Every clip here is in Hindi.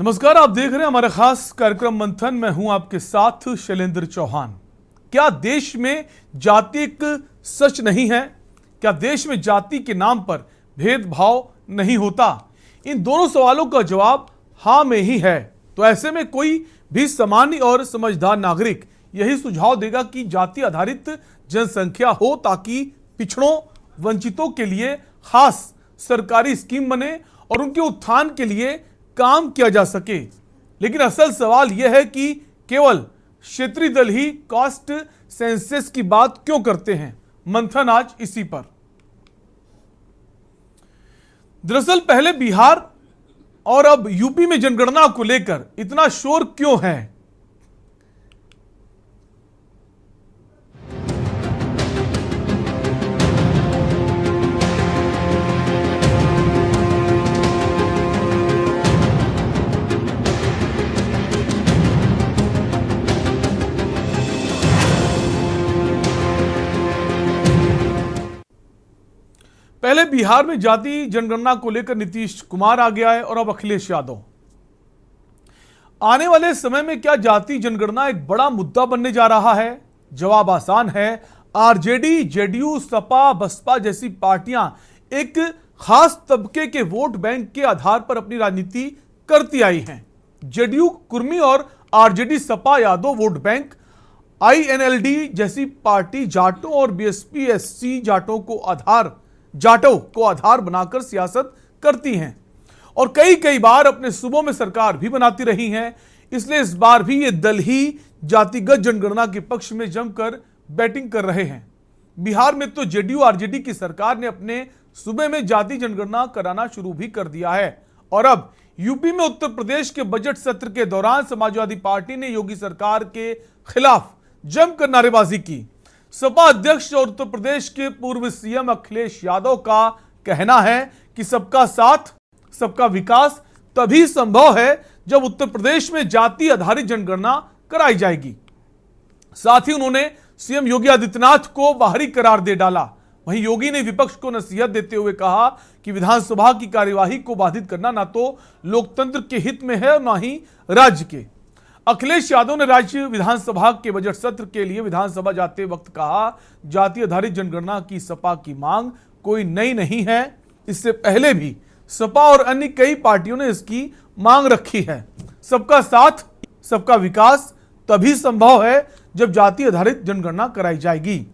नमस्कार, आप देख रहे हैं हमारा खास कार्यक्रम मंथन। मैं हूं आपके साथ शैलेंद्र चौहान। क्या देश में जाति एक सच नहीं है? क्या देश में जाति के नाम पर भेदभाव नहीं होता? इन दोनों सवालों का जवाब हाँ में ही है। तो ऐसे में कोई भी सामान्य और समझदार नागरिक यही सुझाव देगा कि जाति आधारित जनसंख्या हो ताकि पिछड़ों, वंचितों के लिए खास सरकारी स्कीम बने और उनके उत्थान के लिए काम किया जा सके। लेकिन असल सवाल यह है कि केवल क्षेत्रीय दल ही कास्ट सेंसस की बात क्यों करते हैं। मंथन आज इसी पर। दरअसल पहले बिहार और अब यूपी में जनगणना को लेकर इतना शोर क्यों है? पहले बिहार में जाति जनगणना को लेकर नीतीश कुमार आ गया है और अब अखिलेश यादव। आने वाले समय में क्या जाति जनगणना एक बड़ा मुद्दा बनने जा रहा है? जवाब आसान है। आरजेडी, जेडीयू, सपा, बसपा जैसी पार्टियां एक खास तबके के वोट बैंक के आधार पर अपनी राजनीति करती आई हैं। जेडीयू कुर्मी और RJD Sapa Yadav vote bank, INLD जैसी पार्टी जाटों और बीएसपी एससी जाटों को आधार बनाकर सियासत करती हैं और कई बार अपने सूबों में सरकार भी बनाती रही हैं। इसलिए इस बार भी ये दल ही जातिगत जनगणना के पक्ष में जमकर बैटिंग कर रहे हैं। बिहार में तो जेडीयू आरजेडी की सरकार ने अपने सूबे में जाति जनगणना कराना शुरू भी कर दिया है और अब यूपी में उत्तर प्रदेश के बजट सत्र के दौरान समाजवादी पार्टी ने योगी सरकार के खिलाफ जमकर नारेबाजी की। सपा अध्यक्ष और उत्तर प्रदेश के पूर्व सीएम अखिलेश यादव का कहना है कि सबका साथ, सबका विकास तभी संभव है जब उत्तर प्रदेश में जाति आधारित जनगणना कराई जाएगी। साथ ही उन्होंने सीएम योगी आदित्यनाथ को बाहरी करार दे डाला। वहीं योगी ने विपक्ष को नसीहत देते हुए कहा कि विधानसभा की कार्यवाही को बाधित करना ना तो लोकतंत्र के हित में है और ना ही राज्य के। अखिलेश यादव ने राज्य विधानसभा के बजट सत्र के लिए विधानसभा जाते वक्त कहा, जाति आधारित जनगणना की सपा की मांग कोई नई नहीं है। इससे पहले भी सपा और अन्य कई पार्टियों ने इसकी मांग रखी है। सबका साथ, सबका विकास तभी संभव है जब जाति आधारित जनगणना कराई जाएगी।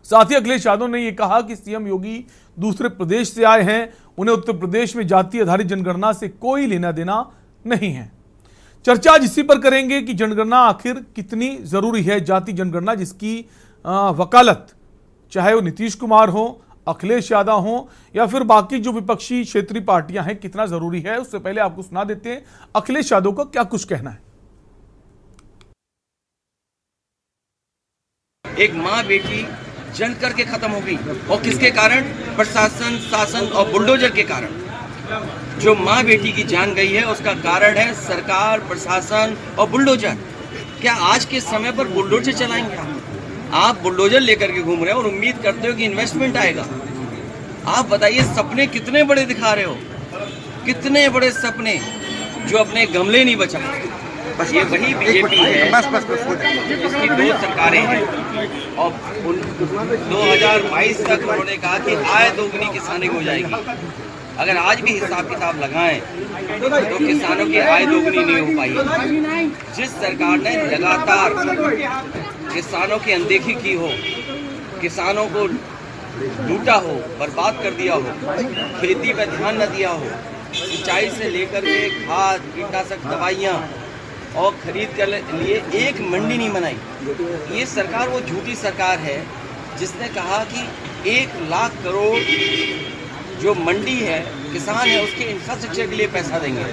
साथ ही अखिलेश यादव ने यह कहा कि सीएम योगी दूसरे प्रदेश से आए हैं, उन्हें उत्तर प्रदेश में जाति आधारित जनगणना से कोई लेना देना नहीं है। चर्चा आज इसी पर करेंगे कि जनगणना आखिर कितनी जरूरी है। जाति जनगणना जिसकी वकालत चाहे वो नीतीश कुमार हो, अखिलेश यादव हो या फिर बाकी जो विपक्षी क्षेत्रीय पार्टियां हैं, कितना जरूरी है। उससे पहले आपको सुना देते हैं अखिलेश यादव का क्या कुछ कहना है। एक माँ बेटी जन करके खत्म हो गई और किसके कारण? प्रशासन, शासन और बुलडोजर के कारण। जो माँ बेटी की जान गई है उसका कारण है सरकार, प्रशासन और बुलडोजर। क्या आज के समय पर बुलडोजर चलाएंगे आप बुलडोजर लेकर के घूम रहे हो और उम्मीद करते हो कि इन्वेस्टमेंट आएगा? आप बताइए, सपने कितने बड़े दिखा रहे हो, कितने बड़े सपने जो अपने गमले नहीं बचा। बस ये वही बीजेपी है जिसकी दो सरकारें हैं और 2022 तक उन्होंने कहा कि आय दोगुनी किसानी हो जाएगी। अगर आज भी हिसाब किताब लगाएं तो किसानों की आय दोगुनी नहीं हो पाई। जिस सरकार ने लगातार किसानों की अनदेखी की हो, किसानों को लूटा हो, बर्बाद कर दिया हो, खेती पर ध्यान न दिया हो, सिंचाई से लेकर के खाद, कीटनाशक दवाइयाँ और खरीद कर लिए एक मंडी नहीं बनाई। ये सरकार वो झूठी सरकार है जिसने कहा कि 1 लाख करोड़ जो मंडी है, किसान है, उसके इंफ्रास्ट्रक्चर के लिए पैसा देंगे।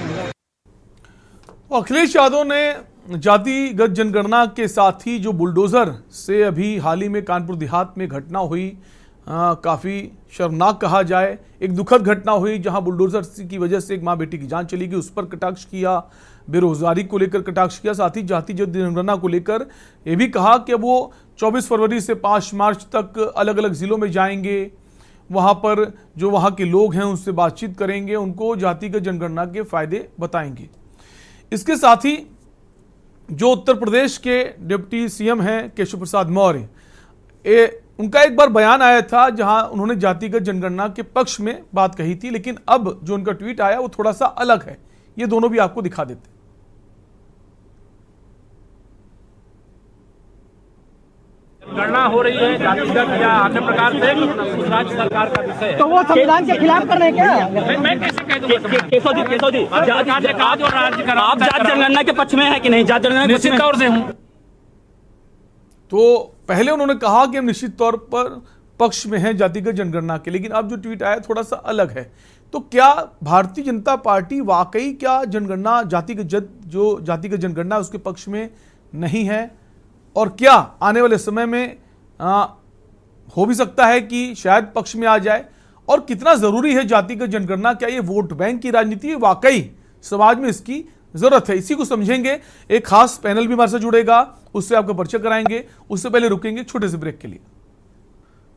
अखिलेश यादव ने जातिगत जनगणना के साथ ही जो बुलडोजर से अभी हाल ही में कानपुर देहात में घटना हुई, काफ़ी शर्मनाक कहा जाए, एक दुखद घटना हुई जहां बुलडोजर की वजह से एक मां बेटी की जान चली गई। उस पर कटाक्ष किया, बेरोजगारी को लेकर कटाक्ष किया। साथ ही जातिगत जनगणना को लेकर ये भी कहा कि अब वो 24 फरवरी से 5 मार्च तक अलग अलग जिलों में जाएंगे, वहां पर जो वहां के लोग हैं उनसे बातचीत करेंगे, उनको जातिगत जनगणना के फायदे बताएंगे। इसके साथ ही जो उत्तर प्रदेश के डिप्टी सीएम हैं केशव प्रसाद मौर्य, उनका एक बार बयान आया था जहां उन्होंने जातिगत जनगणना के पक्ष में बात कही थी, लेकिन अब जो उनका ट्वीट आया वो थोड़ा सा अलग है। ये दोनों भी आपको दिखा देते हैं। गणना हो रही है जातिगत या अन्य प्रकार से राज्य सरकार का विषय है, तो वो संविधान के खिलाफ कर रहे हैं क्या? मैं कैसे कह दूंगा? केशव जी आज और राज्य का आप जाति जनगणना के पक्ष में है कि नहीं? जाति जनगणना के पक्ष निश्चित में तौर से हूँ। तो पहले उन्होंने कहा कि हम निश्चित तौर पर पक्ष में हैं जातिगत जनगणना के, लेकिन अब जो ट्वीट आया थोड़ा सा अलग है। तो क्या भारतीय जनता पार्टी वाकई क्या जनगणना जातिगत जनगणना है उसके पक्ष में नहीं है, और क्या आने वाले समय में हो भी सकता है कि शायद पक्ष में आ जाए, और कितना जरूरी है जातिगत जनगणना? क्या ये वोट बैंक की राजनीति है? वाकई समाज में इसकी जरूरत है? इसी को समझेंगे। एक खास पैनल भी हमारे साथ जुड़ेगा, उससे आपका परिचय कराएंगे। उससे पहले रुकेंगे छोटे से ब्रेक के लिए।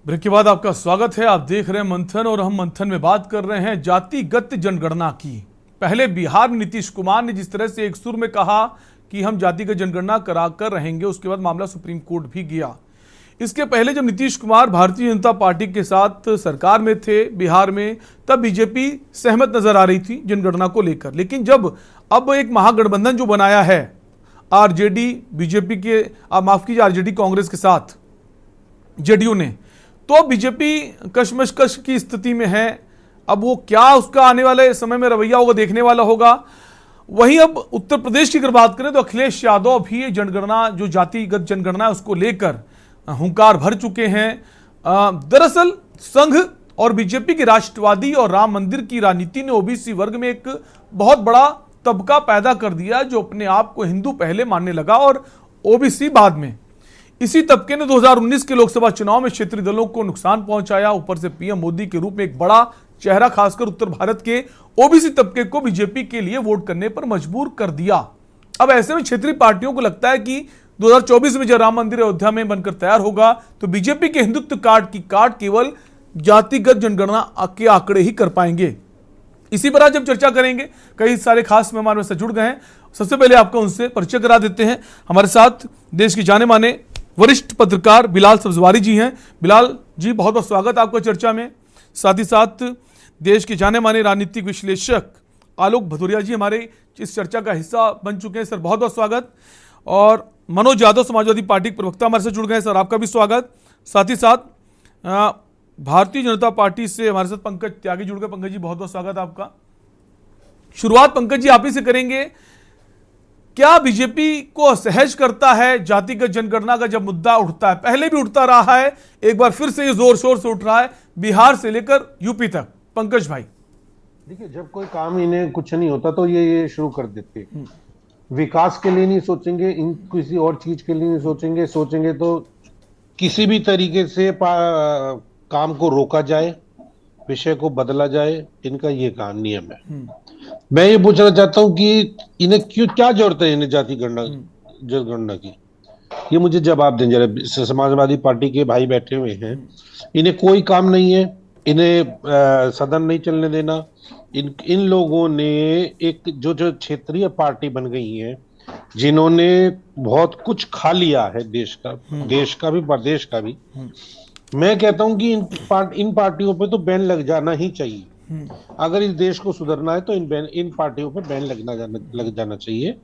ब्रेक के बाद आपका स्वागत है। आप देख रहे हैं मंथन, और हम मंथन में बात कर रहे हैं जातिगत जनगणना की। पहले बिहार में नीतीश कुमार ने जिस तरह से एक सुर में कहा कि हम जातिगत जनगणना करा कर रहेंगे, उसके बाद मामला सुप्रीम कोर्ट भी गया। इसके पहले जब नीतीश कुमार भारतीय जनता पार्टी के साथ सरकार में थे बिहार में, तब बीजेपी सहमत नजर आ रही थी जनगणना को लेकर। लेकिन जब अब एक महागठबंधन जो बनाया है आरजेडी बीजेपी के, माफ कीजिए, आरजेडी कांग्रेस के साथ जेडीयू ने, तो बीजेपी कशमकश की स्थिति में है। अब वो क्या उसका आने वाले समय में रवैया होगा, देखने वाला होगा। वहीं अब उत्तर प्रदेश की अगर बात करें तो अखिलेश यादव भी जनगणना, जो जातिगत जनगणना है उसको लेकर हुंकार भर चुके हैं। दरअसल संघ और बीजेपी की राष्ट्रवादी और राम मंदिर की राजनीति ने ओबीसी वर्ग में एक बहुत बड़ा तबका पैदा कर दिया, जो अपने आप को हिंदू पहले मानने लगा और ओबीसी बाद में। इसी तबके ने 2019 के लोकसभा चुनाव में क्षेत्रीय दलों को नुकसान पहुंचाया। ऊपर से पीएम मोदी के रूप में एक बड़ा चेहरा खासकर उत्तर भारत के ओबीसी तबके को बीजेपी के लिए वोट करने पर मजबूर कर दिया। अब ऐसे में क्षेत्रीय पार्टियों को लगता है कि 2024 में जब राम मंदिर अयोध्या में बनकर तैयार होगा तो बीजेपी के हिंदुत्व कार्ड केवल जातिगत जनगणना के आंकड़े ही कर पाएंगे। इसी पर आज हम चर्चा करेंगे। कई सारे खास मेहमान में से जुड़ गए हैं। सबसे पहले आपका उनसे परिचय करा देते हैं। हमारे साथ देश के जाने माने वरिष्ठ पत्रकार बिलाल सब्जवारी जी हैं। बिलाल जी, बहुत बहुत स्वागत आपका चर्चा में। साथ ही साथ देश के जाने माने राजनीतिक विश्लेषक आलोक भदौरिया जी हमारे इस चर्चा का हिस्सा बन चुके हैं। सर, बहुत बहुत स्वागत। और मनोज यादव समाजवादी पार्टी के प्रवक्ता हमारे साथ जुड़ गए हैं। सर, आपका भी स्वागत। साथ ही साथ भारतीय जनता पार्टी से हमारे साथ पंकज त्यागी जुड़ गए। पंकज जी, बहुत बहुत स्वागत आपका। शुरुआत पंकज जी आप ही से करेंगे। क्या बीजेपी को असहज करता है जातिगत जनगणना का जब मुद्दा उठता है? पहले भी उठता रहा है, एक बार फिर से ये जोर शोर से उठ रहा है, बिहार से लेकर यूपी तक। पंकज भाई, देखिए, जब कोई काम इन्हें कुछ नहीं होता तो ये शुरू कर देते। विकास के लिए नहीं सोचेंगे, इन किसी और चीज के लिए नहीं सोचेंगे तो किसी भी तरीके से काम को रोका जाए, विषय को बदला जाए, इनका ये काम नियम है। मैं ये पूछना चाहता हूं कि इन्हें क्या जरूरत है इन्हें जाति जनगणना की? ये मुझे जवाब दें जरा। समाजवादी पार्टी के भाई बैठे हुए हैं, इन्हें कोई काम नहीं है, इन्हें सदन नहीं चलने देना। इन लोगों ने एक जो क्षेत्रीय पार्टी बन गई है, जिन्होंने बहुत कुछ खा लिया है देश का भी प्रदेश का भी। मैं कहता हूं कि इन पार्टियों पे तो बैन लग जाना ही चाहिए। अगर इस देश को सुधरना है तो इन पार्टियों पे बैन लग जाना चाहिए।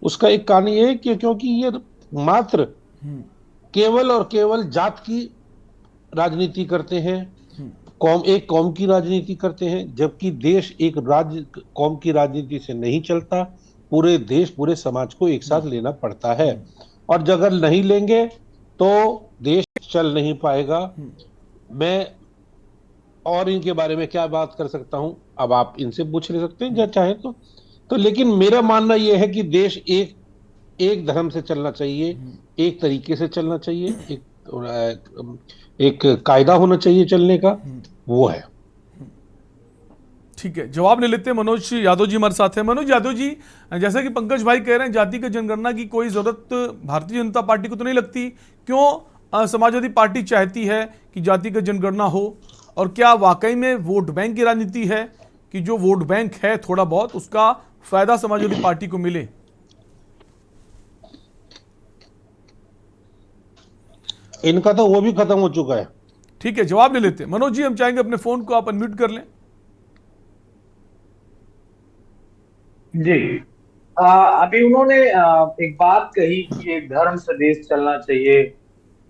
उसका एक कारण ये है कि क्योंकि ये मात्र केवल और केवल जात की राजनीति करते हैं, एक कौम की राजनीति करते हैं, जबकि देश एक कौम की राजनीति से नहीं चलता। पूरे देश, पूरे समाज को एक साथ लेना पड़ता है, और अगर नहीं लेंगे तो देश चल नहीं पाएगा। मैं और इनके बारे में क्या बात कर सकता हूं, अब आप इनसे पूछ ले सकते हैं जब चाहे तो लेकिन मेरा मानना यह है कि देश एक धर्म से चलना चाहिए, एक तरीके से चलना चाहिए, एक कायदा होना चाहिए चलने का, वो है। ठीक है, जवाब ले लेते हैं। मनोज यादव जी हमारे साथ हैं। मनोज यादव जी, जैसा कि पंकज भाई कह रहे हैं, जातिगत जनगणना की कोई जरूरत भारतीय जनता पार्टी को तो नहीं लगती। क्यों समाजवादी पार्टी चाहती है कि जातिगत जनगणना हो? और क्या वाकई में वोट बैंक की राजनीति है कि जो वोट बैंक है थोड़ा बहुत, उसका फायदा समाजवादी पार्टी को मिले? इनका तो वो भी खत्म हो चुका है। ठीक है, जवाब ले लेते हैं। मनोज जी, हम चाहेंगे अपने फोन को आप अनम्यूट कर लें। जी, अभी उन्होंने एक बात कही कि एक धर्म से देश चलना चाहिए,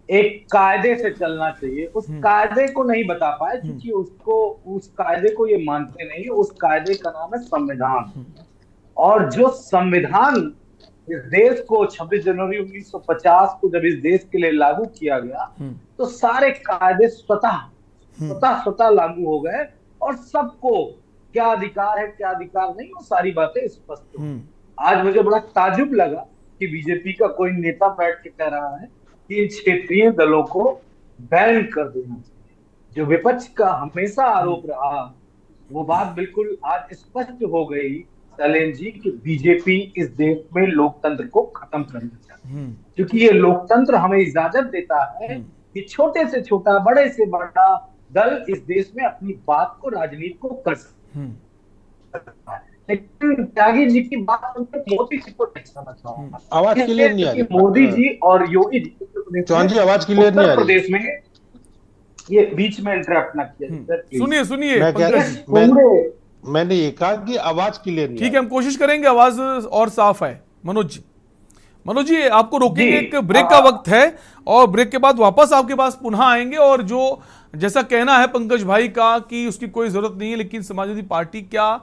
एक कायदे से चलना चाहिए। उस कायदे को नहीं बता पाए क्योंकि उसको, उस कायदे को ये मानते नहीं। उस कायदे का नाम है संविधान। और जो संविधान इस देश को 26 जनवरी 1950 को जब इस देश के लिए लागू किया गया तो सारे कायदे स्वतः लागू हो गए और सबको क्या अधिकार है क्या अधिकार नहीं, वो सारी बातें स्पष्ट हो। आज मुझे बड़ा ताज्जुब लगा कि बीजेपी का कोई नेता बैठ के कह रहा है कि इन क्षेत्रीय दलों को बैन कर देना चाहिए। जो विपक्ष का हमेशा आरोप रहा, वो बात बिल्कुल आज स्पष्ट हो गई शैलेंद्र जी कि बीजेपी इस देश में लोकतंत्र को खत्म करना चाहती है। क्योंकि ये लोकतंत्र हमें इजाजत देता है कि छोटे से छोटा, बड़े से बड़ा दल इस देश में अपनी बात को, राजनीति को कर सकता है। लेकिन त्यागी जी की बात सुनकर मोदी जी को नहीं समझ पाऊंगा। आवाज क्लियर नहीं आ रही। मोदी जी और योगी जी चौहान जी, आवाज क्लियर नहीं आ रही। उत्तर प्रदेश में, ये बीच में इंटरप्ट ना किया। सुनिए सुनिए मैंने ये कहा कि आवाज क्लियर नहीं। ठीक है, हम कोशिश करेंगे आवाज और साफ आए। मनोज जी आपको रोकेंगे, एक ब्रेक का वक्त है और ब्रेक के बाद वापस आपके पास पुनः आएंगे। और जो जैसा कहना है पंकज भाई का कि उसकी कोई जरूरत नहीं है, लेकिन समाजवादी पार्टी क्या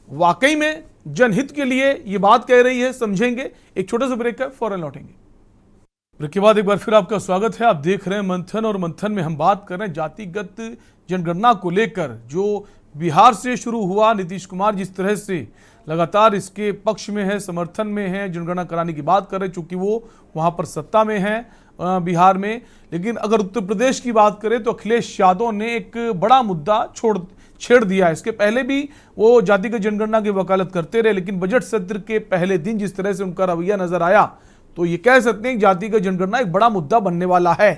वाकई में जनहित के लिए ये बात कह रही है, समझेंगे। एक छोटा सा ब्रेक है, फौरन लौटेंगे। ब्रेक के बाद एक बार फिर आपका स्वागत है। आप देख रहे हैं मंथन, और मंथन में हम बात कर रहे हैं जातिगत जनगणना को लेकर। जो बिहार से शुरू हुआ, नीतीश कुमार जिस तरह से लगातार इसके पक्ष में है, समर्थन में है, जनगणना कराने की बात कर रहे हैं, चूंकि वो वहां पर सत्ता में है बिहार में। लेकिन अगर उत्तर प्रदेश की बात करें तो अखिलेश यादव ने एक बड़ा मुद्दा छेड़ दिया। इसके पहले भी वो जातिगत जनगणना की वकालत करते रहे, लेकिन बजट सत्र के पहले दिन जिस तरह से उनका रवैया नजर आया, तो ये कह सकते हैं कि जातिगत जनगणना एक बड़ा मुद्दा बनने वाला है।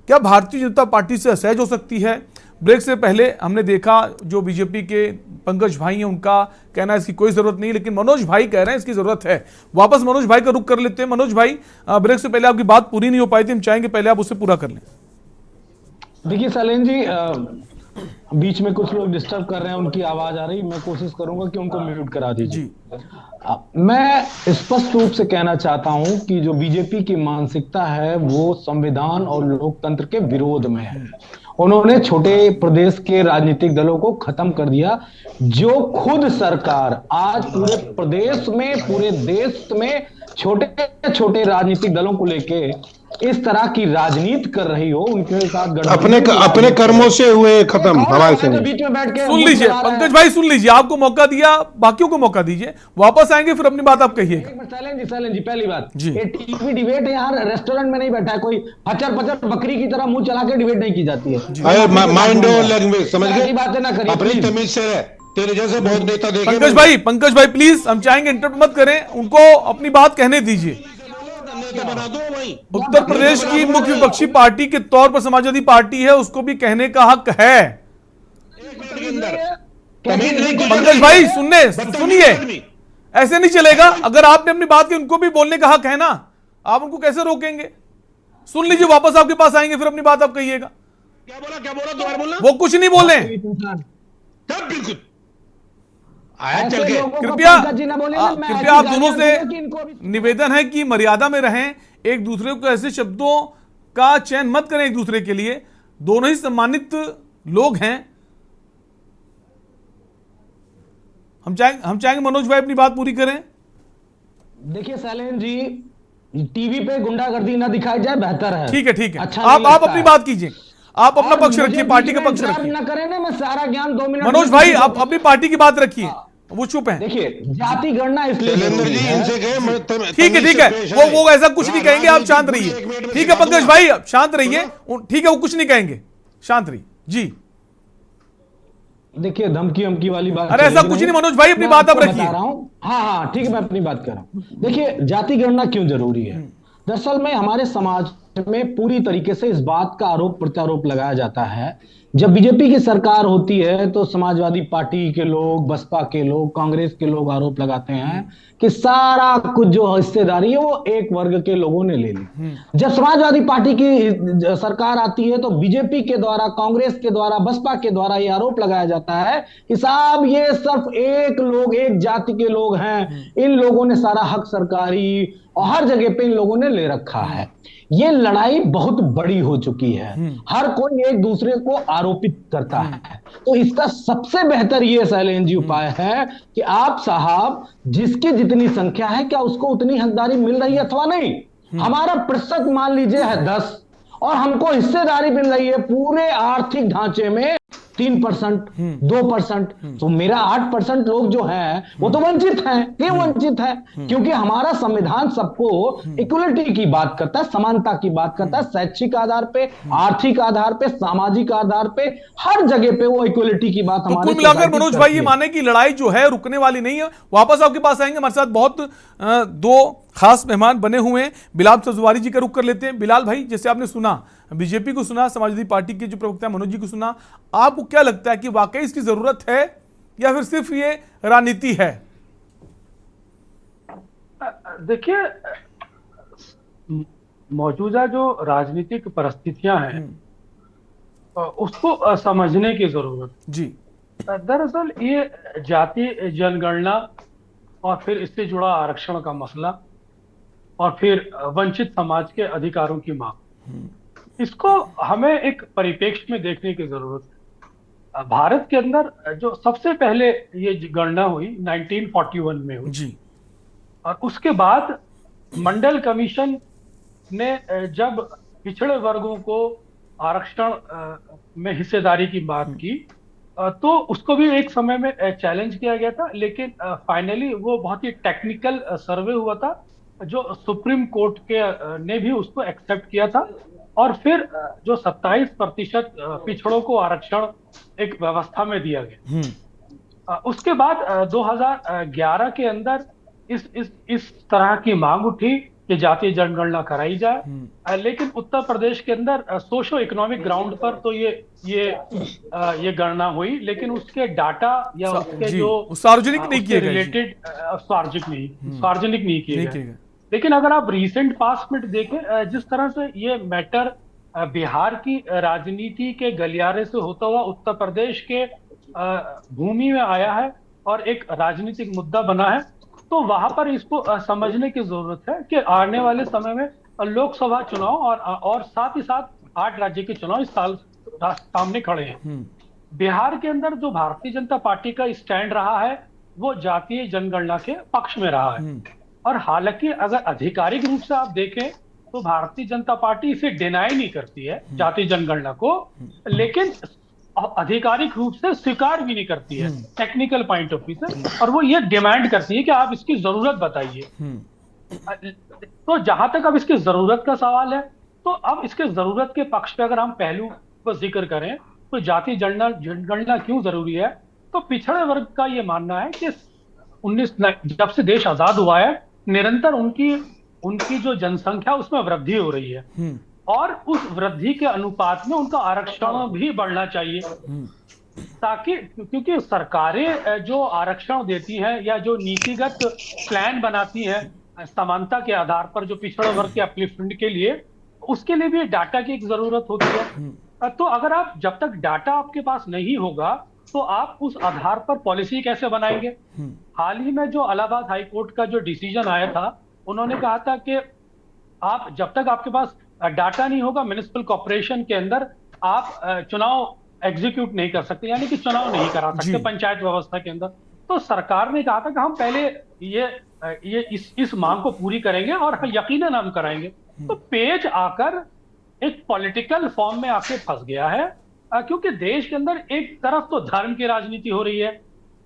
क्या भारतीय जनता पार्टी से असहज हो सकती है? ब्रेक से पहले हमने देखा जो बीजेपी के पंकज भाई हैं, उनका कहना है इसकी कोई जरूरत नहीं, लेकिन मनोज भाई कह रहे हैं इसकी जरूरत है। वापस मनोज भाई का रुख कर लेते हैं। मनोज भाई, ब्रेक से पहले आपकी बात पूरी नहीं हो पाई थी, हम चाहेंगे पहले आप उसे पूरा कर लें। देखिए शैलेंद्र जी, बीच में कुछ लोग डिस्टर्ब कर रहे हैं, उनकी आवाज आ रही, मैं कोशिश करूंगा कि उनको म्यूट करा दीजिए। मैं स्पष्ट रूप से कहना चाहता हूं कि जो बीजेपी की मानसिकता है वो संविधान और लोकतंत्र के विरोध में है। उन्होंने छोटे प्रदेश के राजनीतिक दलों को खत्म कर दिया। जो खुद सरकार आज पूरे प्रदेश में, पूरे देश में छोटे छोटे राजनीतिक दलों को लेके इस तरह की राजनीति कर रही हो, उनके साथ अपने कर्मों से हुए खत्म, हमारे से नहीं। बीच में बैठ के सुन लीजिए पंकज भाई, सुन लीजिए, आपको मौका दिया, बाकियों को मौका दीजिए, वापस आएंगे फिर अपनी बात आप कहिएगा। शैलेंद्र जी पहली बात, ये टीवी डिबेट है, यहाँ रेस्टोरेंट में नहीं बैठा है कोई, फचर बकरी की तरह मुंह चला के डिबेट नहीं की जाती है। माइंड और लैंग्वेज समझ गए, बातें ना करिए, अपनी तमीज से रहे। तेरे जैसे बहुत नेता देखे। पंकज भाई प्लीज, हम चाहेंगे इंटरप्ट मत करें, उनको अपनी बात कहने दीजिए। उत्तर प्रदेश की मुख्य विपक्षी पार्टी के तौर पर समाजवादी पार्टी है, उसको भी कहने का हक है। पंकज भाई सुनिए, ऐसे नहीं चलेगा। अगर आपने अपनी बात की, उनको भी बोलने का हक है ना, आप उनको कैसे रोकेंगे? सुन लीजिए, वापस आपके पास आएंगे फिर अपनी बात आप कहिएगा। क्या बोला दोबारा बोलना। वो कुछ नहीं बोले, बिल्कुल कृपया आप दोनों से निवेदन है कि मर्यादा में रहें, एक दूसरे को ऐसे शब्दों का चयन मत करें एक दूसरे के लिए। दोनों ही सम्मानित लोग हैं। हम चाहेंगे मनोज भाई अपनी बात पूरी करें। देखिए शैलेंद्र जी, टीवी पे गुंडागर्दी ना दिखाई जाए, बेहतर है। ठीक है अच्छा, आप अपनी बात कीजिए, आप अपना पक्ष रखिए, पार्टी का पक्ष रखिए। ना करें ना, मैं सारा ज्ञान 2 मिनट। मनोज भाई आप अपनी पार्टी की बात रखिए, वो चुप है। देखिए जाति गणना इसलिए ठीक है, वो ऐसा कुछ नहीं कहेंगे, आप शांत रहिए। ठीक है पंकज भाई, शांत रहिए। ठीक है, वो कुछ नहीं कहेंगे, शांत रहिए जी। देखिए धमकी वाली बात, अरे ऐसा कुछ नहीं मनोज भाई, अपनी बात आप रखिए। हाँ ठीक है, मैं अपनी बात कर रहा हूँ। देखिए जाति गणना क्यों जरूरी है? दरअसल में हमारे समाज में पूरी तरीके से इस बात का आरोप प्रत्यारोप लगाया जाता है, जब बीजेपी की सरकार होती है तो समाजवादी पार्टी के लोग, बसपा के लोग, कांग्रेस के लोग आरोप लगाते हैं कि सारा कुछ जो हिस्सेदारी है वो एक वर्ग के लोगों ने ले ली। जब समाजवादी पार्टी की सरकार आती है तो बीजेपी के द्वारा, कांग्रेस के द्वारा, बसपा के द्वारा ये आरोप लगाया जाता है कि साहब ये सिर्फ एक लोग, एक जाति के लोग हैं, इन लोगों ने सारा हक सरकारी और हर जगह पे इन लोगों ने ले रखा है। ये लड़ाई बहुत बड़ी हो चुकी है, हर कोई एक दूसरे को आरोपित करता है। तो इसका सबसे बेहतर ये शैलेंद्र जी उपाय है कि आप साहब, जिसकी जितनी संख्या है क्या उसको उतनी हकदारी मिल रही है अथवा नहीं। हमारा प्रतिशत मान लीजिए है 10 और हमको हिस्सेदारी मिल रही है पूरे आर्थिक ढांचे में 3%, 2%, तो मेरा 8% लोग जो हैं वो तो वंचित हैं। क्यों वंचित है? क्योंकि हमारा संविधान सबको इक्वलिटी की बात करता है, समानता की बात करता है, शैक्षिक आधार पे, आर्थिक आधार पे, सामाजिक आधार पे, हर जगह पे वो इक्वलिटी की बात तो हमारे कुल मिलाकर मनोज भाई ये माने कि लड़ाई जो है रुकने वाली नहीं है। वापस आपके पास आएंगे, हमारे साथ बहुत दो खास मेहमान बने हुए हैं। बिलाल सजवारी जी का रुख कर लेते हैं। बिलाल भाई, जैसे आपने सुना, बीजेपी को सुना, समाजवादी पार्टी के जो प्रवक्ता मनोज जी को सुना, आपको क्या लगता है कि वाकई इसकी जरूरत है या फिर सिर्फ ये राजनीति है? देखिए, मौजूदा जो राजनीतिक परिस्थितियां हैं उसको समझने की जरूरत जी। दरअसल ये जाति जनगणना और फिर इससे जुड़ा आरक्षण का मसला और फिर वंचित समाज के अधिकारों की मांग, इसको हमें एक परिप्रेक्ष्य में देखने की जरूरत है। भारत के अंदर जो सबसे पहले ये गणना हुई 1941 में हुई जी। और उसके बाद मंडल कमीशन ने जब पिछड़े वर्गों को आरक्षण में हिस्सेदारी की बात की तो उसको भी एक समय में चैलेंज किया गया था, लेकिन फाइनली वो बहुत ही टेक्निकल सर्वे हुआ था जो सुप्रीम कोर्ट के ने भी उसको एक्सेप्ट किया था और फिर जो 27% पिछड़ों को आरक्षण एक व्यवस्था में दिया गया। उसके बाद 2011 के अंदर इस तरह की मांग उठी कि जातीय जनगणना कराई जाए, लेकिन उत्तर प्रदेश के अंदर सोशो इकोनॉमिक ग्राउंड पर तो ये गणना हुई, लेकिन उसके डाटा या उसके जो सार्वजनिक नहीं किए गए, रिलेटेड सार्वजनिक नहीं किए गए। लेकिन अगर आप रिसेंट पास्ट में देखें, जिस तरह से ये मैटर बिहार की राजनीति के गलियारे से होता हुआ उत्तर प्रदेश के भूमि में आया है और एक राजनीतिक मुद्दा बना है, तो वहां पर इसको समझने की जरूरत है कि आने वाले समय में लोकसभा चुनाव और साथ ही साथ 8 राज्य के चुनाव इस साल सामने खड़े हैं। बिहार के अंदर जो भारतीय जनता पार्टी का स्टैंड रहा है वो जातीय जनगणना के पक्ष में रहा है, और हालांकि अगर आधिकारिक रूप से आप देखें तो भारतीय जनता पार्टी इसे डिनाई नहीं करती है जातीय जनगणना को, लेकिन आधिकारिक रूप से स्वीकार भी नहीं करती है टेक्निकल पॉइंट ऑफ व्यू से, और वो ये डिमांड करती है कि आप इसकी जरूरत बताइए। तो जहां तक अब इसकी जरूरत का सवाल है, तो अब इसके जरूरत के पक्ष पे अगर हम पहलू को जिक्र करें तो जातीय जनगणना क्यों जरूरी है, तो पिछड़े वर्ग का ये मानना है कि जब से देश आजाद हुआ है निरंतर उनकी जो जनसंख्या उसमें वृद्धि हो रही है और उस वृद्धि के अनुपात में उनका आरक्षण भी बढ़ना चाहिए, ताकि क्योंकि सरकारें जो आरक्षण देती हैं या जो नीतिगत प्लान बनाती हैं समानता के आधार पर जो पिछड़े वर्ग के अपलिफ्टमेंट के लिए, उसके लिए भी डाटा की एक जरूरत होती है। तो अगर आप जब तक डाटा आपके पास नहीं होगा तो आप उस आधार पर पॉलिसी कैसे बनाएंगे। हाल ही में जो इलाहाबाद हाई कोर्ट का जो डिसीजन आया था, उन्होंने कहा था कि आप जब तक आपके पास डाटा नहीं होगा म्युनिसिपल कॉर्पोरेशन के अंदर आप चुनाव एग्जीक्यूट नहीं कर सकते, यानी कि चुनाव नहीं करा सकते पंचायत व्यवस्था के अंदर। तो सरकार ने कहा था कि हम पहले ये इस मांग को पूरी करेंगे और यकीनन हम कराएंगे। तो पेज आकर एक पॉलिटिकल फॉर्म में आके फंस गया है, क्योंकि देश के अंदर एक तरफ तो धर्म की राजनीति हो रही है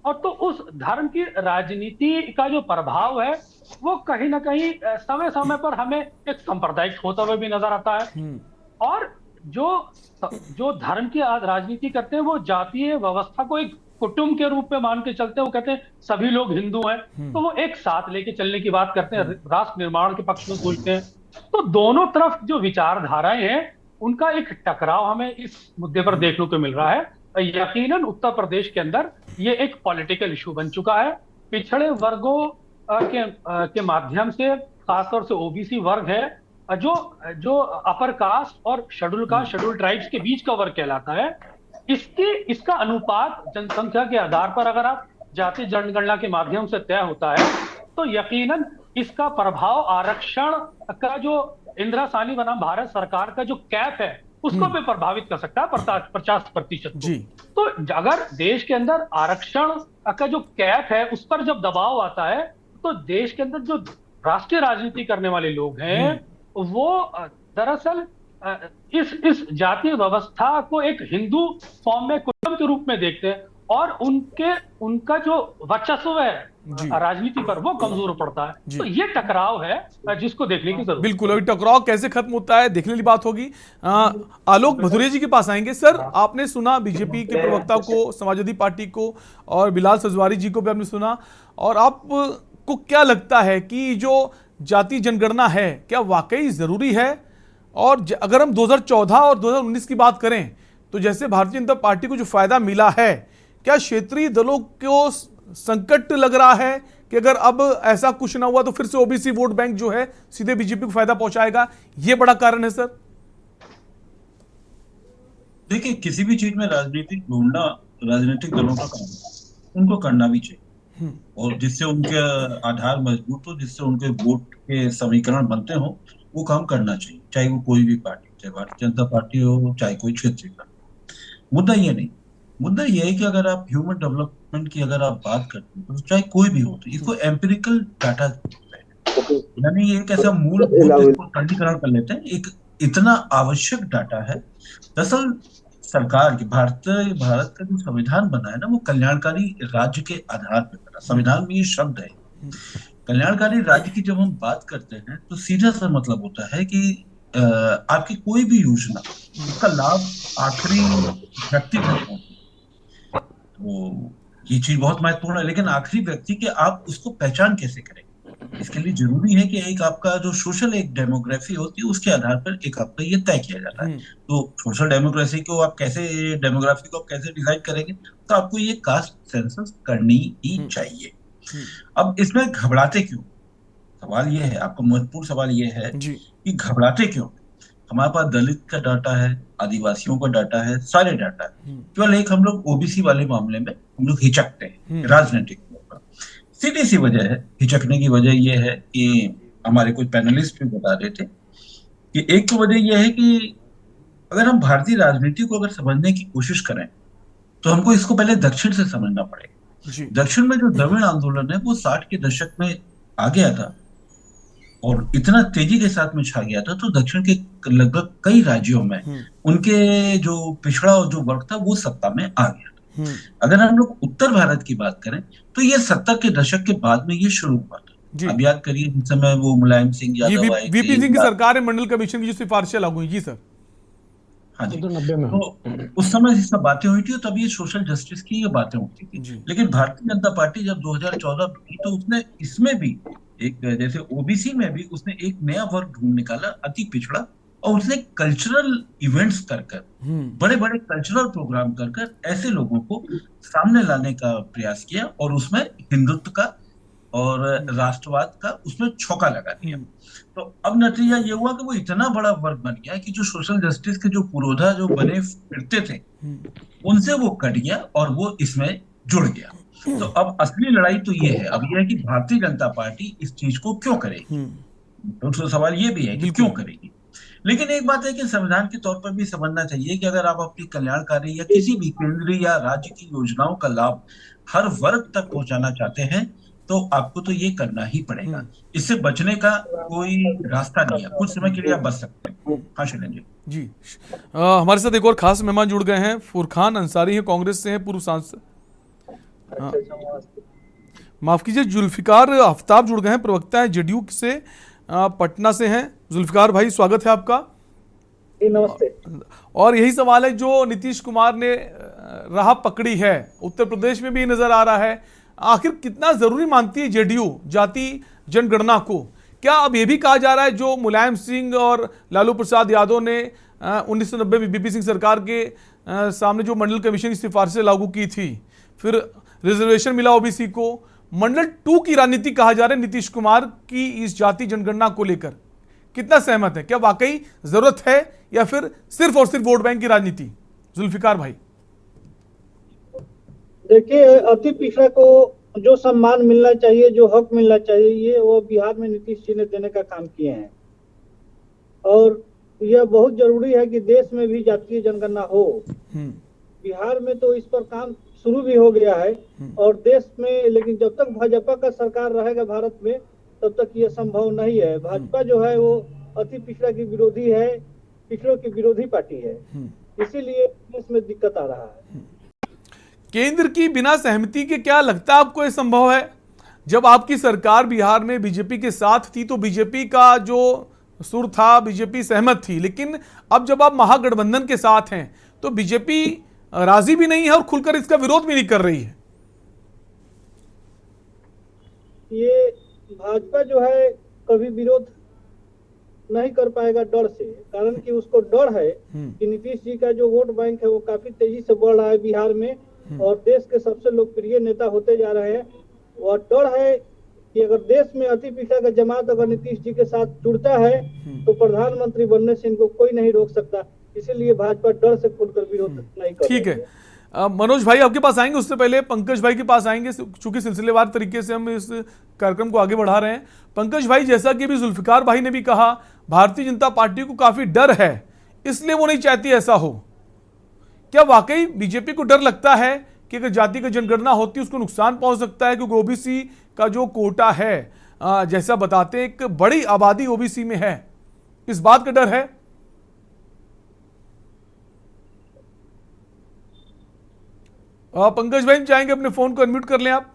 और तो उस धर्म की राजनीति का जो प्रभाव है वो कहीं ना कहीं समय समय पर हमें एक सांप्रदायिक होता हुआ भी नजर आता है, और जो धर्म की राजनीति करते हैं वो जातीय व्यवस्था को एक कुटुंब के रूप में मान के चलते हैं। वो कहते हैं सभी लोग हिंदू हैं तो वो एक साथ लेके चलने की बात करते हैं, राष्ट्र निर्माण के पक्ष में सोचते हैं, तो दोनों तरफ जो विचारधाराएं हैं उनका एक टकराव हमें इस मुद्दे पर देखने को मिल रहा है। यकीनन उत्तर प्रदेश के अंदर ये एक पॉलिटिकल इशू बन चुका है। पिछड़े वर्गों के माध्यम से, खासतौर से ओबीसी वर्ग है जो अपर कास्ट और शेड्यूल कास्ट, शेड्यूल ट्राइब्स के बीच का वर्ग कहलाता है, इसका अनुपात जनसंख्या के आधार पर अगर आप जाति जनगणना के माध्यम से तय होता है तो यकीनन इसका प्रभाव आरक्षण का जो इंदिरा साहनी बनाम भारत सरकार का जो कैप है उसको भी प्रभावित कर सकता है 50%। तो अगर देश के अंदर आरक्षण का जो कैप है उस पर जब दबाव आता है तो देश के अंदर जो राष्ट्रीय राजनीति करने वाले लोग हैं वो दरअसल इस जातीय व्यवस्था को एक हिंदू फॉर्म में कुटुंब के रूप में देखते हैं और उनका जो वर्चस्व है राजनीति पर वो कमजोर पड़ता है। तो ये टकराव है जिसको देखने की जरूरत। बिल्कुल, अभी टकराव कैसे खत्म होता है देखने की बात होगी। आलोक भदौरिया जी के पास आएंगे। सर, आपने सुना बीजेपी के प्रवक्ता को, समाजवादी पार्टी को, और बिलाल सजवारी जी को भी आपने सुना, और आपको क्या लगता है कि जो जाति जनगणना है क्या वाकई जरूरी है? और अगर हम 2014 और 2019 की बात करें तो जैसे भारतीय जनता पार्टी को जो फायदा मिला है, क्या क्षेत्रीय दलों को संकट लग रहा है कि अगर अब ऐसा कुछ ना हुआ तो फिर से ओबीसी वोट बैंक जो है सीधे बीजेपी को फायदा पहुंचाएगा? ये बड़ा कारण है सर। देखिए, किसी भी चीज में राजनीतिक ढूंढना राजनीतिक दलों का काम है, उनको करना भी चाहिए, और जिससे उनके आधार मजबूत हो, जिससे उनके वोट के समीकरण बनते हो, वो काम करना चाहिए, चाहे वो कोई भी पार्टी, चाहे भारतीय जनता पार्टी हो, चाहे कोई क्षेत्रीय पार्टी। मुद्दा ये नहीं, मुद्दा ये है कि अगर आप ह्यूमन डेवलपमेंट की अगर आप बात करते हैं तो चाहे कोई भी हो, तो इसको एम्पिरिकल डाटा यानी ये एक ऐसा मूलभूत पंजीकरण कर लेते हैं, एक इतना आवश्यक डाटा है। दरअसल सरकार की भारत का जो संविधान बना है ना, वो कल्याणकारी राज्य के आधार पर बना। संविधान में ये शब्द है कल्याणकारी राज्य की। जब हम बात करते हैं तो सीधा सा मतलब होता है कि आपकी कोई भी योजना, उसका लाभ आखिरी व्यक्ति तक पहुंचे। तो ये चीज बहुत महत्वपूर्ण है, लेकिन आखिरी व्यक्ति के आप उसको पहचान कैसे करें, इसके लिए जरूरी है कि एक आपका जो सोशल एक डेमोग्राफी होती है उसके आधार पर एक आपका ये तय किया जाता है। तो सोशल डेमोग्राफी को आप कैसे डिसाइड करेंगे, तो आपको ये कास्ट सेंसस करनी ही चाहिए। अब इसमें घबराते क्यों, सवाल ये है, आपका महत्वपूर्ण सवाल ये है कि घबराते क्यों। हमारे पास दलित का डाटा है, आदिवासियों का डाटा है, सारे डाटा है, केवल एक हम लोग ओबीसी वाले मामले में हम लोग हिचकते हैं राजनीतिक तौर पर। सीधी सी वजह है हिचकने की, वजह यह है कि हमारे कुछ पैनलिस्ट भी बता रहे थे कि एक तो वजह यह है कि अगर हम भारतीय राजनीति को अगर समझने की कोशिश करें तो हमको इसको पहले दक्षिण से समझना पड़ेगा। दक्षिण में जो द्रविड़ आंदोलन है वो 60 के दशक में आ गया था और इतना तेजी के साथ में छा गया था, तो दक्षिण के लगभग कई राज्यों में उनके जो पिछड़ा जो वर्ग था वो सत्ता में आ गया था। अगर हम लोग उत्तर भारत की बात करें तो ये 70 के दशक के बाद में ये शुरू हुआ था। अब याद करिए जिस समय वो मुलायम सिंह यादव आए, वीपी सिंह की सरकार है, मंडल कमीशन की जो सिफारिशें लागू हुई। जी सर। हाँ जी, तो उस समय ये सब बातें हुई थी, तब ये सोशल जस्टिस की ये बातें होती थी। लेकिन भारतीय जनता पार्टी जब 2014 में की तो उसने इसमें भी एक, जैसे ओबीसी में भी उसने एक नया वर्ग ढूंढ निकाला, अति पिछड़ा, और उसने कल्चरल इवेंट्स कर बड़े बड़े कल्चरल प्रोग्राम कर ऐसे लोगों को सामने लाने का प्रयास किया और उसमें हिंदुत्व का और राष्ट्रवाद का उसमें छौका लगा दिया। तो अब नतीजा ये हुआ कि वो इतना बड़ा वर्ग बन गया कि जो सोशल जस्टिस के जो पुरोधा जो बने फिरते थे उनसे वो कट गया और वो इसमें जुड़ गया। तो अब असली लड़ाई तो ये है, अब ये है कि भारतीय जनता पार्टी इस चीज को क्यों करेगी। तो सवाल ये भी है कि क्यों करेगी। लेकिन एक बात है कि संविधान के तौर पर भी समझना चाहिए कि अगर आप अपनी कल्याणकारी या किसी भी केंद्रीय या राज्य की योजनाओं का लाभ हर वर्ग तक पहुंचाना चाहते हैं तो आपको तो ये करना ही पड़ेगा, इससे बचने का कोई रास्ता नहीं है। कुछ समय के लिए आप बच सकते हैं। हाँ शैलेंद्र जी, हमारे साथ एक और खास मेहमान जुड़ गए हैं, फुरखान अंसारी है, कांग्रेस से हैं, पूर्व सांसद। माफ कीजिए, जुल्फिकार आफ्ताब जुड़ गए हैं, प्रवक्ता है जेडीयू से, पटना से हैं। जुल्फिकार भाई स्वागत है आपका। नमस्ते। और यही सवाल है जो नीतीश कुमार ने राह पकड़ी है, उत्तर प्रदेश में भी नजर आ रहा है। आखिर कितना जरूरी मानती है जेडीयू जाति जनगणना को? क्या अब ये भी कहा जा रहा है जो मुलायम सिंह और लालू प्रसाद यादव ने 1990 में बीपी सिंह सरकार के सामने जो मंडल कमीशन की सिफारिशें लागू की थी, फिर रिजर्वेशन मिला ओबीसी को, मंडल 2 की राजनीति कहा जा रहा है नीतीश कुमार की इस जाति जनगणना को लेकर, कितना सहमत है? क्या वाकई जरूरत है या फिर सिर्फ और सिर्फ वोट बैंक की राजनीति? जुल्फिकार भाई, देखिए, अति पिछड़ा को जो सम्मान मिलना चाहिए, जो हक मिलना चाहिए, वो बिहार में नीतीश जी ने देने का काम किए हैं। और यह बहुत जरूरी है कि देश में भी जातीय जनगणना हो। बिहार में तो इस पर काम शुरू भी हो गया है और देश में, लेकिन जब तक भाजपा का सरकार रहेगा भारत में तब तक यह संभव नहीं है। भाजपा जो है वो अति पिछड़ा की विरोधी है, पिछड़ों की विरोधी पार्टी है, इसीलिए इसमें दिक्कत आ रहा है। केंद्र की बिना सहमति के क्या लगता है आपको यह संभव है? जब आपकी सरकार बिहार में बीजेपी के साथ थी तो बीजेपी का जो सुर था, बीजेपी सहमत थी, लेकिन अब जब आप महागठबंधन के साथ हैं तो बीजेपी राजी भी नहीं है और खुलकर इसका विरोध भी नहीं कर रही है। ये भाजपा जो है कभी विरोध नहीं कर पाएगा डर से, कारण कि उसको डर है कि नीतीश जी का जो वोट बैंक है वो काफी तेजी से बढ़ रहा है बिहार में और देश के सबसे लोकप्रिय नेता होते जा रहे हैं। और डर है कि अगर देश में अति पिछड़ा का जमात अगर नीतीश जी के साथ जुड़ता है तो प्रधानमंत्री बनने से इनको कोई नहीं रोक सकता, इसीलिए भाजपा डर से खुलकर विरोध नहीं कर। ठीक है, मनोज भाई आपके पास आएंगे, उससे पहले पंकज भाई के पास आएंगे, चूंकि सिलसिलेवार तरीके से हम इस कार्यक्रम को आगे बढ़ा रहे हैं। पंकज भाई, जैसा कि अभी जुल्फिकार भाई ने भी कहा, भारतीय जनता पार्टी को काफी डर है, इसलिए वो नहीं चाहती ऐसा हो। क्या वाकई बीजेपी को डर लगता है कि अगर जाति की जनगणना होती है उसको नुकसान पहुंच सकता है? क्योंकि ओबीसी का जो कोटा है, जैसा बताते हैं, एक बड़ी आबादी ओबीसी में है, इस बात का डर है? पंकज भाई चाहेंगे अपने फोन को अनम्यूट कर लें आप।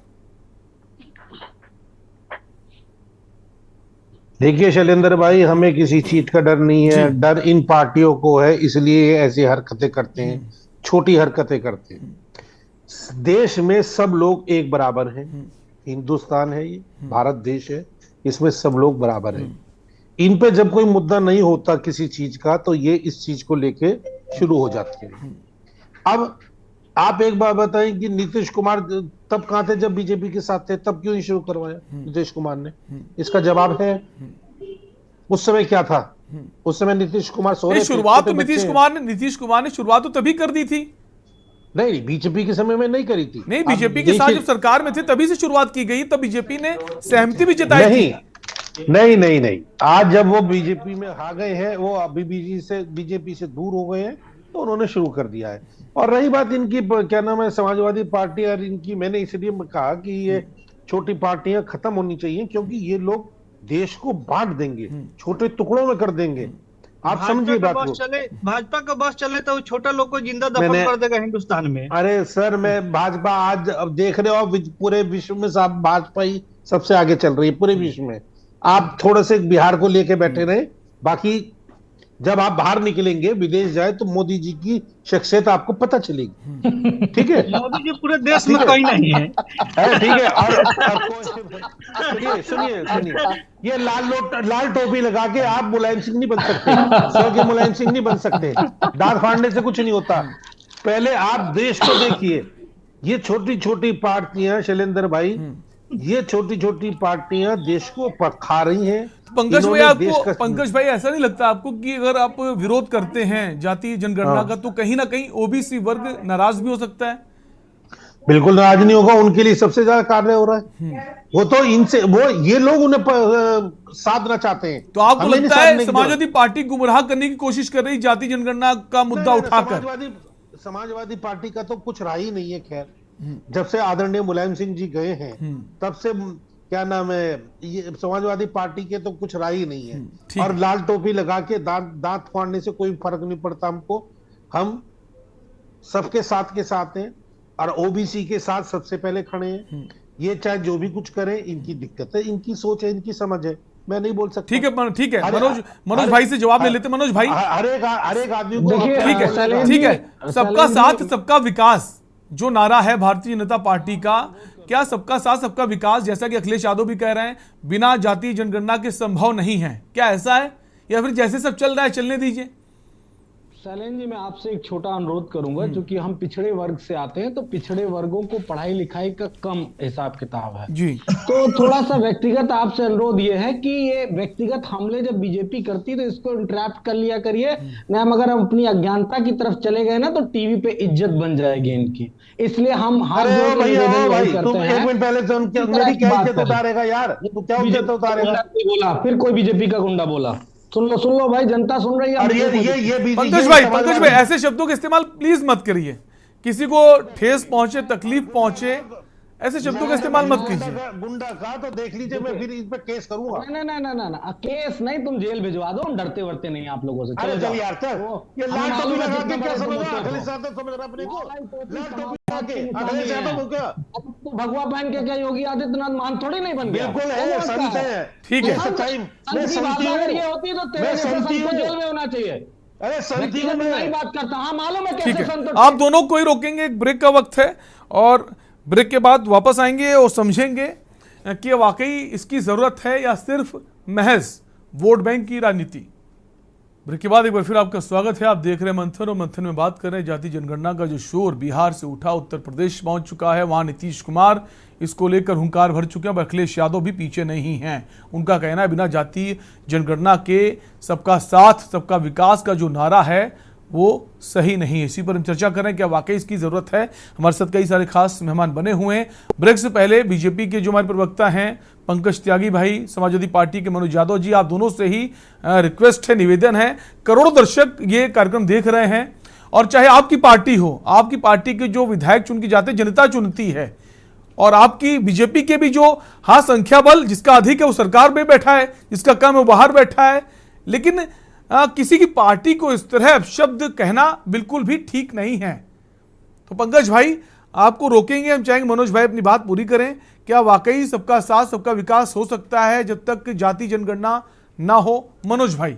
देखिए शैलेंद्र भाई, हमें किसी चीज का डर नहीं है, डर इन पार्टियों को है, इसलिए ऐसी हरकतें करते हैं, छोटी हरकतें करते हैं। देश में सब लोग एक बराबर हैं, हिंदुस्तान है, ये भारत देश है, इसमें सब लोग बराबर हैं। इन पे जब कोई मुद्दा नहीं होता किसी चीज का तो ये इस चीज को लेके शुरू हो जाते हैं। अब आप एक बात बताएं कि नीतीश कुमार तब कहां थे जब बीजेपी के साथ थे? तब क्यों नहीं शुरू करवाया नीतीश कुमार ने? इसका जवाब है उस समय क्या था? उस समय नीतीश कुमार शुरुआत तो नीतीश कुमार ने शुरुआत तो तभी कर दी थी। नहीं, बीजेपी के समय में नहीं करी थी। नहीं, बीजेपी के साथ जब सरकार में थे तभी से शुरुआत की गई, तब बीजेपी ने सहमति भी जताई थी। नहीं, आज जब वो बीजेपी में आ गए हैं, वो अभी बीजेपी से दूर हो गए हैं, तो उन्होंने शुरू कर दिया है। और रही बात इनकी क्या नाम है, समाजवादी पार्टी और इनकी, मैंने इसलिए कहा कि ये छोटी पार्टियां खत्म होनी चाहिए, क्योंकि ये लोग देश को बांट देंगे, छोटे टुकड़ों में कर देंगे। आप समझिए बात को। भाजपा का बस चले तो छोटा लोग को जिंदा दफन कर देगा हिंदुस्तान में। अरे सर, मैं भाजपा आज अब देख रहे हो पूरे विश्व में साहब भाजपा ही सबसे आगे चल रही है पूरे विश्व में। आप थोड़े से बिहार को लेके बैठे रहे, बाकी जब आप बाहर निकलेंगे, विदेश जाए, तो मोदी जी की शख्सियत आपको पता चलेगी। ठीक है, मोदी जी पूरे देश में कहीं नहीं है। ठीक है। और सुनिए, ये लाल टोपी लगा के आप मुलायम सिंह नहीं बन सकते, स्वर्गीय मुलायम सिंह नहीं बन सकते। दांत फाड़ने से कुछ नहीं होता। पहले आप देश को देखिए। ये छोटी छोटी पार्टियां, शैलेंद्र भाई, ये छोटी छोटी पार्टियां देश को खा रही हैं। पंकज भाई, ऐसा नहीं लगता आपको कि अगर आप विरोध करते हैं जातीय जनगणना का तो कहीं ना कहीं ओबीसी वर्ग नाराज भी हो सकता है? बिल्कुल नाराज नहीं होगा, उनके लिए सबसे ज्यादा कार्य हो रहा है। वो तो इनसे, वो ये लोग उन्हें साधना चाहते हैं। तो आपको लगता है समाजवादी पार्टी गुमराह करने की कोशिश कर रही जातीय जनगणना का मुद्दा उठाकर? समाजवादी पार्टी का तो कुछ रहा ही नहीं है। खैर, जब से आदरणीय मुलायम सिंह जी गए हैं तब से क्या नाम है, ये समाजवादी पार्टी के तो कुछ राय ही नहीं है। और लाल टोपी लगा के दांत फाड़ने से कोई फर्क नहीं पड़ता हमको। हम सबके साथ हैं और ओबीसी के साथ सबसे पहले खड़े हैं। ये चाहे जो भी कुछ करें, इनकी दिक्कत है, इनकी सोच है, इनकी समझ है, मैं नहीं बोल सकता। ठीक है, मनोज भाई से जवाब ले लेते। मनोज भाई, हर एक आदमी को ठीक है, सबका साथ सबका विकास जो नारा है भारतीय जनता पार्टी का, क्या सबका साथ सबका विकास, जैसा कि अखिलेश यादव भी कह रहे हैं, बिना जाति जनगणना के संभव नहीं है? क्या ऐसा है, या फिर जैसे सब चल रहा है चलने दीजिए? शैलेंद्र जी, मैं आपसे एक छोटा अनुरोध करूंगा, क्योंकि हम पिछड़े वर्ग से आते हैं, तो पिछड़े वर्गों को पढ़ाई लिखाई का कम हिसाब किताब है जी। तो थोड़ा सा व्यक्तिगत आपसे अनुरोध ये है कि ये व्यक्तिगत हमले जब बीजेपी करती तो इसको इंटरप्ट कर लिया करिए। ना अगर हम अपनी अज्ञानता की तरफ चले गए ना तो टीवी पे इज्जत बन जाएगी इनकी, इसलिए हम हाथ जोड़ के निवेदन यही करते हैं। 1 मिनट पहले से उनकी मेरी क्या इज्जत उतारेगा यार, तू क्या इज्जत उतारेगा? बोला फिर कोई बीजेपी का गुंडा बोला, सुन लो भाई, जनता सुन रही है। ये पंकज भाई ऐसे शब्दों का इस्तेमाल प्लीज मत करिए, किसी को ठेस पहुंचे, तकलीफ पहुंचे, ऐसे शब्दों का इस्तेमाल मत कीजिए। गुंडा का तो देख लीजिए, मैं फिर इस पे केस करूंगा। ना केस नहीं, तुम जेल भिजवा दो, हम डरते वरते नहीं आप लोगों से। अरे चल यार, ये लाल टोपी लगा के क्या समझ रहा है? अखिलेश यादव समझ रहा अपने को लाल टोपी लगा के? अखिलेश यादव को क्या भगवा पहन के क्या योगी आदित्यनाथ मान थोड़ी नहीं बन गया? बिल्कुल है, संत है, ठीक है। सच्चाई मैं संती हूँ, ये होती तो तेरे जेल में होना चाहिए। अरे संती हूँ मैं, नहीं बात करता, हाँ मालूम है ठीक कैसे है। संत। आप दोनों को ही रोकेंगे, एक ब्रेक का वक्त है, और ब्रेक के बाद वापस आएंगे और समझेंगे कि वाकई इसकी जरूरत है या सिर्फ महज वोट बैंक की राजनीति। ब्रेक के बाद एक बार फिर आपका स्वागत है। आप देख रहे हैं मंथन, और मंथन में बात कर रहे हैं जाति जनगणना का जो शोर बिहार से उठा, उत्तर प्रदेश पहुंच चुका है। वहां नीतीश कुमार इसको लेकर हुंकार भर चुके हैं, और अखिलेश यादव भी पीछे नहीं हैं। उनका कहना है बिना जाति जनगणना के सबका साथ सबका विकास का जो नारा है वो सही नहीं है। इसी पर हम चर्चा कर रहे हैं, क्या वाकई इसकी जरूरत है। हमारे साथ कई सारे खास मेहमान बने हुए हैं। ब्रेक से पहले बीजेपी के जो हमारे प्रवक्ता हैं पंकज त्यागी भाई, समाजवादी पार्टी के मनोज यादव जी, आप दोनों से ही रिक्वेस्ट है, निवेदन है, करोड़ों दर्शक ये कार्यक्रम देख रहे हैं, और चाहे आपकी पार्टी हो, आपकी पार्टी के जो विधायक चुन के जाते जनता चुनती है, और आपकी बीजेपी के भी जो हाँ संख्या बल जिसका अधिक है वो सरकार में बैठा है, जिसका कम है वो बाहर बैठा है, लेकिन किसी की पार्टी को इस तरह शब्द कहना बिल्कुल भी ठीक नहीं है। तो पंकज भाई आपको रोकेंगे, हम चाहेंगे मनोज भाई अपनी बात पूरी करें। क्या वाकई सबका साथ सबका विकास हो सकता है जब तक जाति जनगणना ना हो? मनोज भाई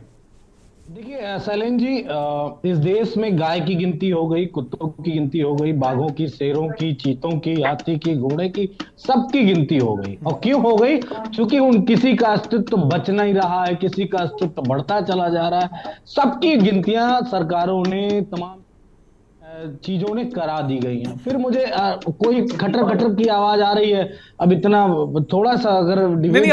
देखिए शैलेंद्र जी, इस देश में गाय की गिनती हो गई, कुत्तों की गिनती हो गई, बाघों की, शेरों की, चीतों की, हाथी की, घोड़े की, सबकी गिनती हो गई। और क्यों हो गई? क्योंकि उन किसी का अस्तित्व बच नहीं रहा है, किसी का अस्तित्व बढ़ता चला जा रहा है। सबकी गिनतियां सरकारों ने, तमाम चीजों ने करा दी गई हैं। फिर मुझे कोई खटर खटर की आवाज आ रही है, अब इतना थोड़ा सा अगर नहीं,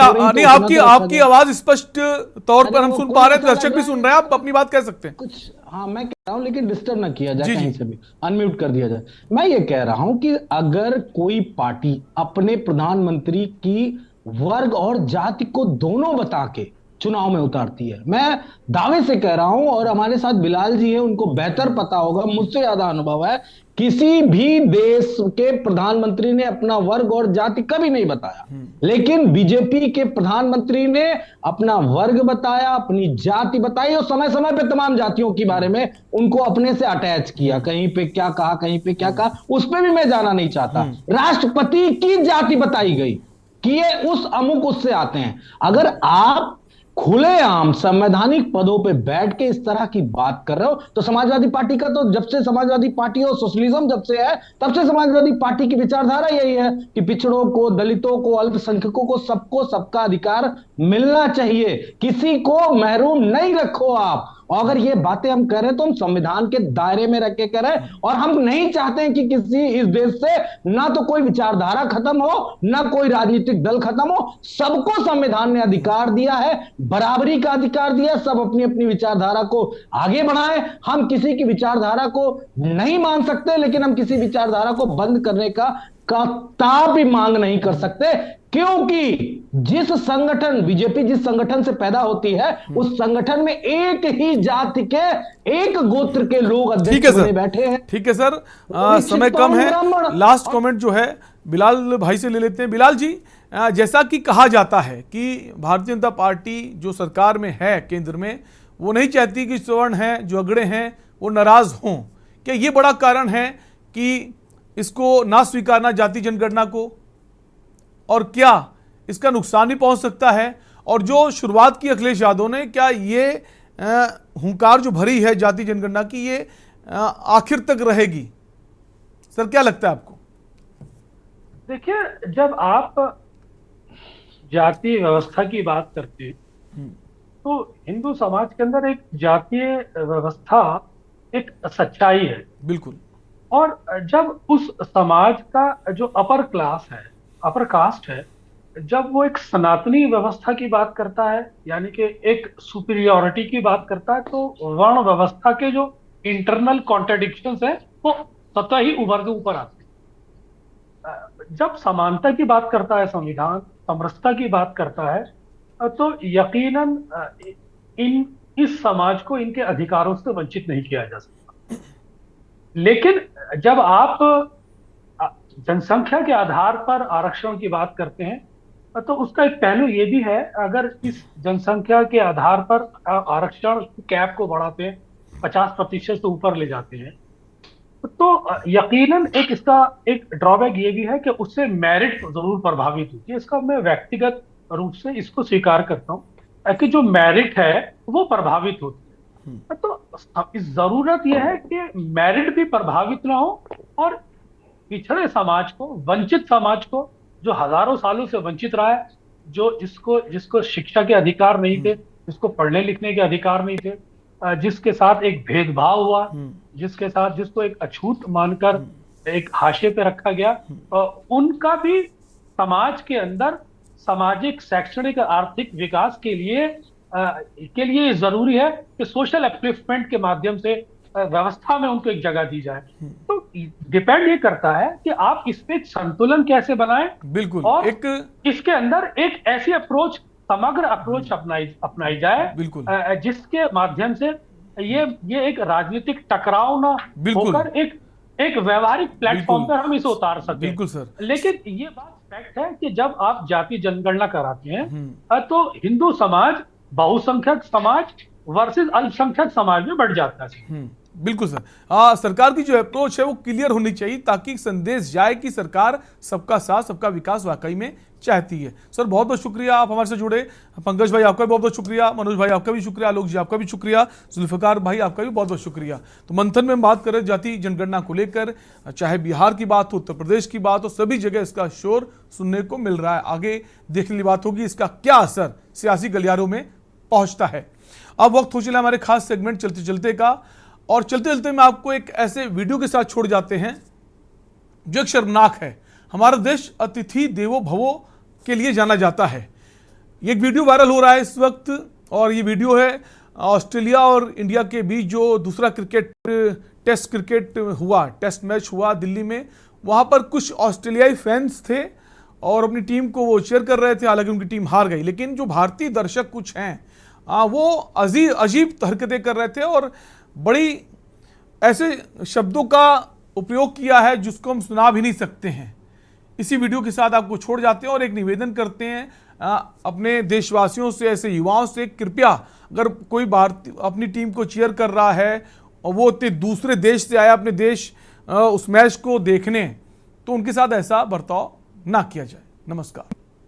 आपकी आवाज स्पष्ट तौर पर हम सुन पा रहे हैं, दर्शक भी सुन रहे हैं, आप अपनी बात कह सकते हैं। कुछ हाँ मैं कह रहा हूं, लेकिन डिस्टर्ब ना किया जाए, कहीं से भी अनम्यूट कर दिया जाए। मैं ये कह रहा हूं कि अगर कोई पार्टी अपने प्रधानमंत्री की वर्ग और जाति को दोनों बता के चुनाव में उतारती है, मैं दावे से कह रहा हूं, और हमारे साथ बिलाल जी हैं, उनको बेहतर पता होगा, मुझसे ज्यादा अनुभव है, किसी भी देश के प्रधानमंत्री ने अपना वर्ग और जाति कभी नहीं बताया। लेकिन बीजेपी के प्रधानमंत्री ने अपना वर्ग बताया, अपनी जाति बताई, और समय समय पे तमाम जातियों के बारे में उनको अपने से अटैच किया। कहीं पे क्या कहा, कहीं पे क्या कहा, उस पर भी मैं जाना नहीं चाहता। राष्ट्रपति की जाति बताई गई कि ये उस अमुक उससे आते हैं। अगर आप खुलेआम संवैधानिक पदों पे बैठ के इस तरह की बात कर रहे हो, तो समाजवादी पार्टी का तो जब से समाजवादी पार्टी और सोशलिज्म जब से है तब से समाजवादी पार्टी की विचारधारा यही है कि पिछड़ों को, दलितों को, अल्पसंख्यकों को, सबको सबका अधिकार मिलना चाहिए, किसी को महरूम नहीं रखो आप। और अगर ये बातें हम कर रहे हैं तो हम संविधान के दायरे में रख के कर रहे हैं, और हम नहीं चाहते हैं कि किसी इस देश से ना तो कोई विचारधारा खत्म हो, ना कोई राजनीतिक दल खत्म हो। सबको संविधान ने अधिकार दिया है, बराबरी का अधिकार दिया है, सब अपनी अपनी विचारधारा को आगे बढ़ाएं। हम किसी की विचारधारा को नहीं मान सकते, लेकिन हम किसी विचारधारा को बंद करने का भी मांग नहीं कर सकते, क्योंकि जिस संगठन, बीजेपी जिस संगठन से पैदा होती है, उस संगठन में एक ही जाति के, एक गोत्र के लोग अध्यक्ष बने बैठे हैं। ठीक है सर, समय कम है, लास्ट कमेंट जो है बिलाल भाई से ले लेते हैं। बिलाल जी, जैसा कि कहा जाता है कि भारतीय जनता पार्टी जो सरकार में है केंद्र में, वो नहीं चाहती कि सवर्ण हैं, जो अगड़े हैं, वो नाराज हों। क्या ये बड़ा कारण है कि इसको ना स्वीकारना जाति जनगणना को, और क्या इसका नुकसान भी पहुंच सकता है? और जो शुरुआत की अखिलेश यादव ने, क्या ये हुंकार जो भरी है जाति जनगणना की, ये आखिर तक रहेगी? सर क्या लगता है आपको? देखिए, जब आप जातीय व्यवस्था की बात करते हैं तो हिंदू समाज के अंदर एक जातीय व्यवस्था एक सच्चाई है। बिल्कुल। और जब उस समाज का जो अपर क्लास है, अपर कास्ट है, जब वो एक सनातनी व्यवस्था की बात करता है, यानी कि एक सुपीरियोरिटी की बात करता है, तो वर्ण व्यवस्था के जो इंटरनल कॉन्ट्रडिक्शंस है वो स्वतः ही उभर के ऊपर आते हैं। जब समानता की बात करता है संविधान, समरसता की बात करता है, तो यकीनन इस समाज को इनके अधिकारों से वंचित नहीं किया जा सकता। लेकिन जब आप जनसंख्या के आधार पर आरक्षण की बात करते हैं तो उसका एक पहलू ये भी है, अगर इस जनसंख्या के आधार पर आरक्षण कैप को बढ़ाते हैं, 50% से ऊपर ले जाते हैं, तो यकीनन एक इसका एक ड्रॉबैक ये भी है कि उससे मेरिट जरूर प्रभावित होती है। इसका मैं व्यक्तिगत रूप से इसको स्वीकार करता हूँ कि जो मेरिट है वो प्रभावित होती है। तो इस जरूरत यह है कि मेरिट भी प्रभावित ना हो और पिछड़े समाज को, वंचित समाज को, जो हजारों सालों से वंचित रहा है, जो जिसको शिक्षा के अधिकार नहीं थे, जिसको पढ़ने लिखने के अधिकार नहीं थे, जिसके साथ एक भेदभाव हुआ, जिसको एक अछूत मानकर एक हाशिए पे रखा गया, उनका भी समाज के अंदर सामाजिक, शैक्षणिक, आर्थिक विकास के लिए जरूरी है कि सोशल अपलिफ्टमेंट के माध्यम से व्यवस्था में उनको एक जगह दी जाए। तो डिपेंड ये करता है कि आप इसमें एक संतुलन कैसे बनाएं। बिल्कुल। और इसके अंदर एक ऐसी अप्रोच, समग्र अप्रोच अपनाई जाए, बिल्कुल, जिसके माध्यम से ये एक राजनीतिक टकराव ना होकर एक व्यवहारिक प्लेटफॉर्म पर हम इसे उतार सकें। बिल्कुल सर। लेकिन ये बात फैक्ट है कि जब आप जाति जनगणना कराते हैं तो हिंदू समाज बहुसंख्यक समाज वर्सेस अल्पसंख्यक समाज में बढ़ जाता है। बिल्कुल सर। सरकार की जो अप्रोच है वो क्लियर होनी चाहिए ताकि संदेश जाए कि सरकार सबका साथ, सबका विकास वाकई में चाहती है। सर बहुत बहुत शुक्रिया, आप हमारे से जुड़े। पंकज भाई आपका भी बहुत बहुत शुक्रिया, मनोज भाई आपका भी शुक्रिया, आलोक जी आपका भी शुक्रिया, जुल्फिकार भाई आपका भी बहुत बहुत शुक्रिया। तो मंथन में हम बात करें जाति जनगणना को लेकर, चाहे बिहार की बात हो, उत्तर प्रदेश की बात हो, सभी जगह इसका शोर सुनने को मिल रहा है। आगे देखने वाली बात होगी इसका क्या असर सियासी गलियारों में पहुंचता है। अब वक्त हो चला हमारे खास सेगमेंट चलते चलते का, और चलते चलते में आपको एक ऐसे वीडियो के साथ छोड़ जाते हैं जो एक शर्मनाक है। हमारा देश अतिथि देवो भवो के लिए जाना जाता है। ये एक वीडियो वायरल हो रहा है इस वक्त, और ये वीडियो है ऑस्ट्रेलिया और इंडिया के बीच जो दूसरा टेस्ट क्रिकेट हुआ, टेस्ट मैच हुआ दिल्ली में। वहाँ पर कुछ ऑस्ट्रेलियाई फैंस थे और अपनी टीम को वो चीयर कर रहे थे, हालांकि उनकी टीम हार गई। लेकिन जो भारतीय दर्शक कुछ हैं वो अजीब हरकतें कर रहे थे और बड़ी ऐसे शब्दों का उपयोग किया है जिसको हम सुना भी नहीं सकते हैं। इसी वीडियो के साथ आपको छोड़ जाते हैं और एक निवेदन करते हैं अपने देशवासियों से, ऐसे युवाओं से, कृपया अगर कोई भारतीय अपनी टीम को चीयर कर रहा है और वो दूसरे देश से आया अपने देश उस मैच को देखने, तो उनके साथ ऐसा बर्ताव ना किया जाए। नमस्कार।